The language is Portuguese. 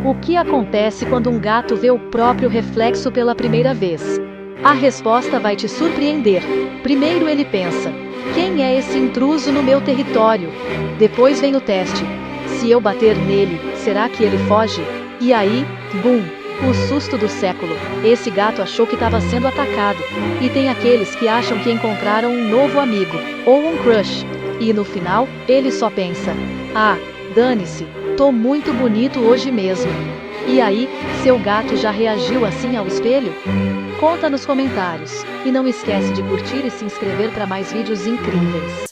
O que acontece quando um gato vê o próprio reflexo pela primeira vez? A resposta vai te surpreender. Primeiro ele pensa: quem é esse intruso no meu território? Depois vem o teste. Se eu bater nele, será que ele foge? E aí, bum! O susto do século. Esse gato achou que estava sendo atacado. E tem aqueles que acham que encontraram um novo amigo, ou um crush. E no final, ele só pensa: ah, dane-se, tô muito bonito hoje mesmo. E aí, seu gato já reagiu assim ao espelho? Conta nos comentários. E não esquece de curtir e se inscrever para mais vídeos incríveis.